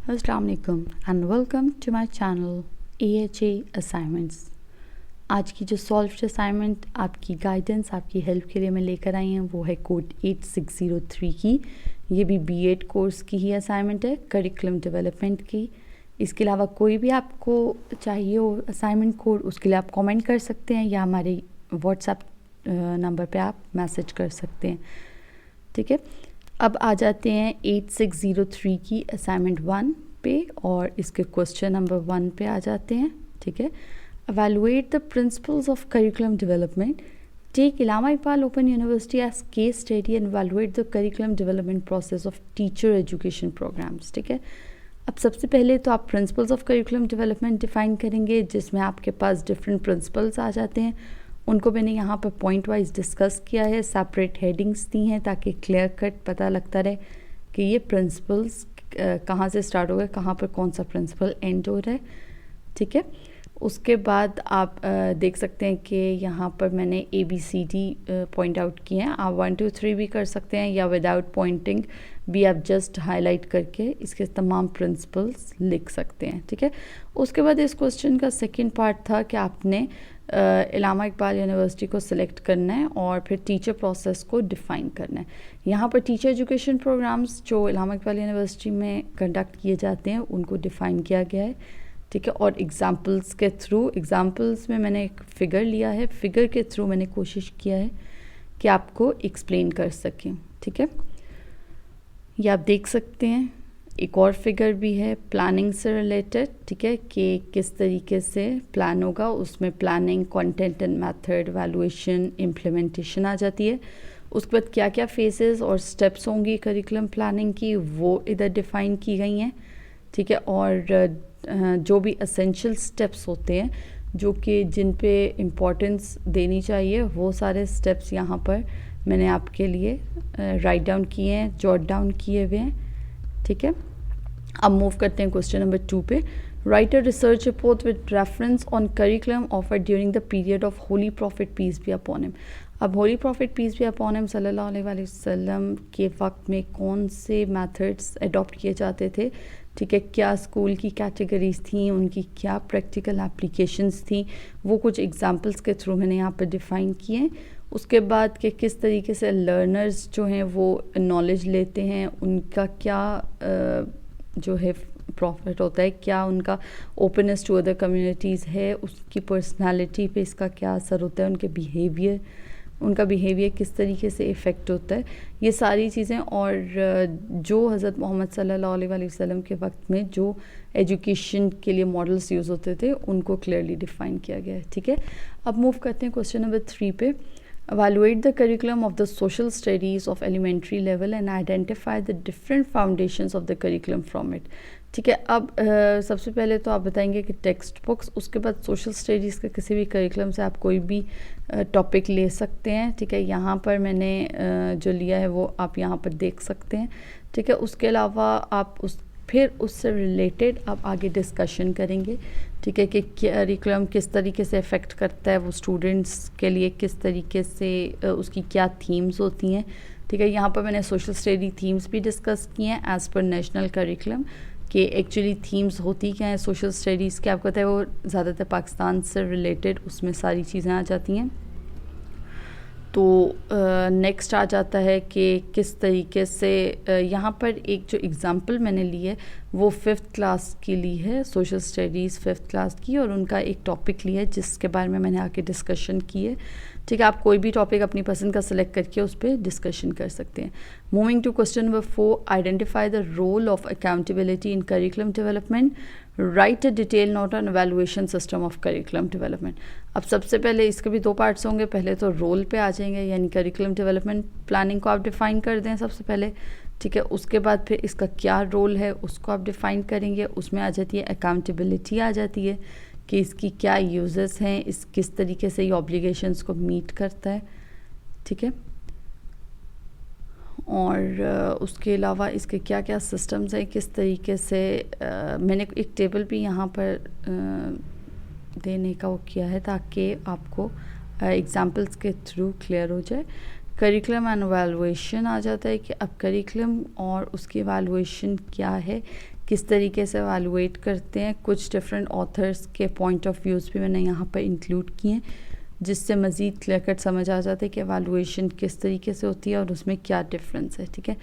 अस्सलाम वालेकुम and welcome to my channel AHA assignments. आज की जो सॉल्व्ड असाइनमेंट आपकी गाइडेंस, आपकी हेल्प के लिए मैं लेकर आई हूँ वो है कोड 8603 की। ये भी B.Ed कोर्स की ही असाइनमेंट है, करिकुलम डेवलपमेंट की। इसके अलावा कोई भी आपको चाहिए हो असाइनमेंट कोड, उसके लिए आप कमेंट कर सकते हैं या हमारे व्हाट्सएप नंबर पे आप मैसेज कर सकते हैं। ठीक है, अब आ जाते हैं 8603 की असाइनमेंट 1 पे और इसके क्वेश्चन नंबर 1 पे आ जाते हैं। ठीक है, evaluate the principles of curriculum development, take Allama Iqbal Open University as case study and evaluate the curriculum development process of teacher education programs। ठीक है, अब सबसे पहले तो आप principles of curriculum development define करेंगे, जिसमें आपके पास डिफरेंट प्रिंसिपल्स आ जाते हैं। उनको मैंने यहाँ पर पॉइंट वाइज डिस्कस किया है, सेपरेट हेडिंग्स दी हैं ताकि क्लियर कट पता लगता रहे कि ये प्रिंसिपल्स कहाँ से स्टार्ट हो गए, कहाँ पर कौन सा प्रिंसिपल एंड हो रहा है। ठीक है, उसके बाद आप देख सकते हैं कि यहाँ पर मैंने ABCD पॉइंट आउट किए हैं। आप 1 2 3 भी कर सकते हैं या विदाउट पॉइंटिंग भी आप जस्ट हाईलाइट करके इसके तमाम प्रिंसिपल्स लिख सकते हैं। ठीक है, उसके बाद इस क्वेश्चन का सेकंड पार्ट था कि आपने अल्लामा इकबाल यूनिवर्सिटी को सिलेक्ट करना है और फिर टीचर प्रोसेस को डिफ़ाइन करना है। यहाँ पर टीचर एजुकेशन प्रोग्राम्स जो अल्लामा इकबाल यूनिवर्सिटी में कंडक्ट किए जाते हैं उनको डिफ़ाइन किया गया है। ठीक है, और एग्ज़ाम्पल्स के थ्रू, एग्ज़ाम्पल्स में मैंने एक फ़िगर लिया है, फ़िगर के थ्रू मैंने कोशिश किया है कि आपको एक्सप्लेन कर सकें। ठीक है, ये आप देख सकते हैं। एक और फिगर भी है प्लानिंग से रिलेटेड। ठीक है, कि किस तरीके से प्लान होगा, उसमें planning, content and method, valuation, implementation आ जाती है। उसके बाद क्या क्या फेजेस और स्टेप्स होंगी करिकुलम प्लानिंग की, वो इधर डिफ़ाइन की गई हैं। ठीक है, और जो भी एसेंशियल स्टेप्स होते हैं जो कि जिन पे इम्पोर्टेंस देनी चाहिए, वो सारे स्टेप्स यहाँ पर मैंने आपके लिए राइट डाउन किए हैं, जॉट डाउन किए हुए हैं। ठीक है, अब मूव करते हैं क्वेश्चन नंबर 2 पे। Write a research report with reference on curriculum offered during the period of holy prophet peace be upon him. अब holy prophet peace be upon him सल्लल्लाहु अलैहि वसल्लम के वक्त में कौन से मेथड्स अडॉप्ट किए जाते थे। ठीक है, क्या स्कूल की कैटेगरीज थी, उनकी क्या प्रैक्टिकल एप्लीकेशंस थी, वो कुछ एग्जांपल्स के थ्रू मैंने यहाँ पर डिफ़ाइन किए। उसके बाद कि किस तरीके से लर्नर्स जो हैं वो नॉलेज लेते हैं, उनका क्या जो है प्रॉफिट होता है, क्या उनका ओपननेस टू अदर कम्युनिटीज़ है, उसकी पर्सनालिटी पे इसका क्या असर होता है, उनका बिहेवियर किस तरीके से इफ़ेक्ट होता है, ये सारी चीज़ें। और जो हज़रत मोहम्मद सल्लल्लाहु अलैहि वसल्लम के वक्त में जो एजुकेशन के लिए मॉडल्स यूज़ होते थे उनको क्लियरली डिफ़ाइन किया गया है। ठीक है, अब मूव करते हैं क्वेश्चन नंबर 3 पे। Evaluate the curriculum of the social studies of elementary level and identify the different foundations of the curriculum from it। ठीक है, अब सबसे पहले तो आप बताएंगे कि टेक्स्ट बुक्स, उसके बाद सोशल स्टडीज़ के किसी भी करिकुलम से आप कोई भी टॉपिक ले सकते हैं। ठीक है, यहाँ पर मैंने जो लिया है वो आप यहाँ पर देख सकते हैं। ठीक है, उसके अलावा आप फिर उससे रिलेटेड आप आगे डिस्कशन करेंगे। ठीक है, कि करिकुलम किस तरीके से अफेक्ट करता है, वो स्टूडेंट्स के लिए किस तरीके से उसकी क्या थीम्स होती हैं। ठीक है, यहाँ पर मैंने सोशल स्टडी थीम्स भी डिस्कस किए हैं एज़ पर नेशनल करिकुलम, कि एक्चुअली थीम्स होती क्या हैं सोशल स्टडीज़ के। आपको पता है वो ज़्यादातर पाकिस्तान से रिलेटेड उसमें सारी चीज़ें आ जाती हैं। तो नेक्स्ट आ जाता है कि किस तरीके से यहाँ पर एक जो एग्ज़ाम्पल मैंने ली है वो 5th क्लास की ली है, सोशल स्टडीज़ 5th क्लास की, और उनका एक टॉपिक लिया है जिसके बारे में मैंने आके डिस्कशन की है। ठीक है, आप कोई भी टॉपिक अपनी पसंद का सिलेक्ट करके उस पर डिस्कशन कर सकते हैं। Moving to question number 4, identify the role of accountability in curriculum development, write a detail note on evaluation system of curriculum development. अब सबसे पहले इसके भी 2 पार्ट्स होंगे। पहले तो रोल पे आ जाएंगे, यानी करिकुलम डेवलपमेंट प्लानिंग को आप डिफ़ाइन कर दें सबसे पहले। ठीक है, उसके बाद फिर इसका क्या रोल है उसको आप डिफ़ाइन करेंगे। उसमें आ जाती है अकाउंटेबिलिटी, आ जाती है कि इसकी क्या यूजेस हैं, इस किस तरीके से ये ऑब्लिगेशंस को मीट करता है। ठीक है, और उसके अलावा इसके क्या क्या सिस्टम्स हैं, किस तरीके से मैंने एक टेबल भी यहाँ पर देने का वो किया है ताकि आपको एग्जांपल्स के थ्रू क्लियर हो जाए। करिकुलम एंड एवेलुएशन आ जाता है कि अब करिकुलम और उसकी एवेलुएशन क्या है, किस तरीके से एवेलुएट करते हैं, कुछ डिफरेंट ऑथर्स के पॉइंट ऑफ व्यूज़ भी मैंने यहाँ पर इंक्लूड किए हैं, जिससे मज़ीद क्लियर कट समझ आ जाता है कि एवेलुएशन किस तरीके से होती है और उसमें क्या डिफरेंस है, ठीक है।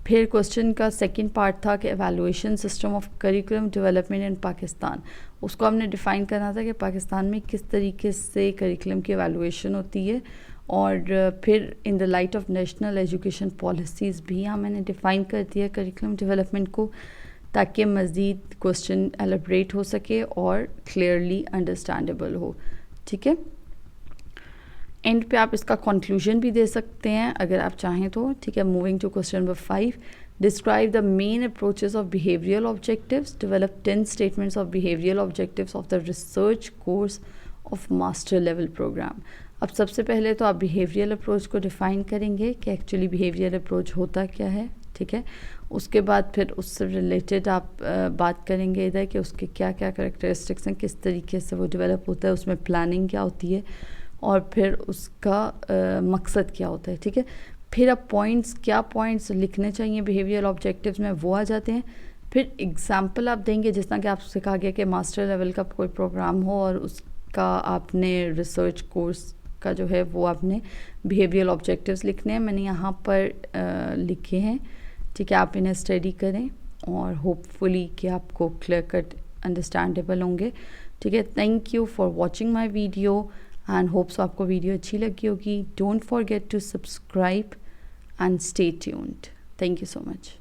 फिर क्वेश्चन का सेकंड पार्ट था कि evaluation system of curriculum development in Pakistan. उसको हमने डिफ़ाइन करना था कि पाकिस्तान में किस तरीके से करिकुलम की एवेलुएशन होती है, और फिर in the light of national education policies भी यहाँ मैंने डिफ़ाइन कर दिया करिकुलम डेवलपमेंट को, ताकि मज़ीद क्वेश्चन एलेबरेट हो सके और क्लियरली अंडरस्टैंडेबल हो, ठीक है। एंड पे आप इसका कंक्लूजन भी दे सकते हैं अगर आप चाहें तो, ठीक है। Moving to question number 5, describe the main approaches of behavioural objectives, develop 10 statements of behavioural objectives of the research course of master level programme. अब सबसे पहले तो आप बिहेवियरल अप्रोच को डिफ़ाइन करेंगे कि एक्चुअली बिहेवियरल अप्रोच होता क्या है, ठीक है। उसके बाद फिर उससे रिलेटेड आप बात करेंगे इधर कि उसके क्या क्या कैरेक्टरिस्टिक्स हैं, किस तरीके से वो डेवलप होता है, उसमें प्लानिंग क्या होती है, और फिर उसका मकसद क्या होता है, ठीक है। फिर अब पॉइंट्स लिखने चाहिए बिहेवियरल ऑब्जेक्टिव्स में, वो आ जाते हैं। फिर एग्जांपल आप देंगे, जिस तरह कि आपसे कहा गया कि मास्टर लेवल का कोई प्रोग्राम हो और उसका आपने रिसर्च कोर्स का जो है वो आपने बिहेवियरल ऑब्जेक्टिव्स लिखने हैं। मैंने यहाँ पर लिखे हैं, ठीक है। आप इन्हें स्टडी करें और होपफुली कि आपको क्लियर कट अंडरस्टैंडेबल होंगे, ठीक है। Thank you for watching my video and hopes आपको वीडियो अच्छी लगी होगी। Don't forget to subscribe and stay tuned. Thank you so much.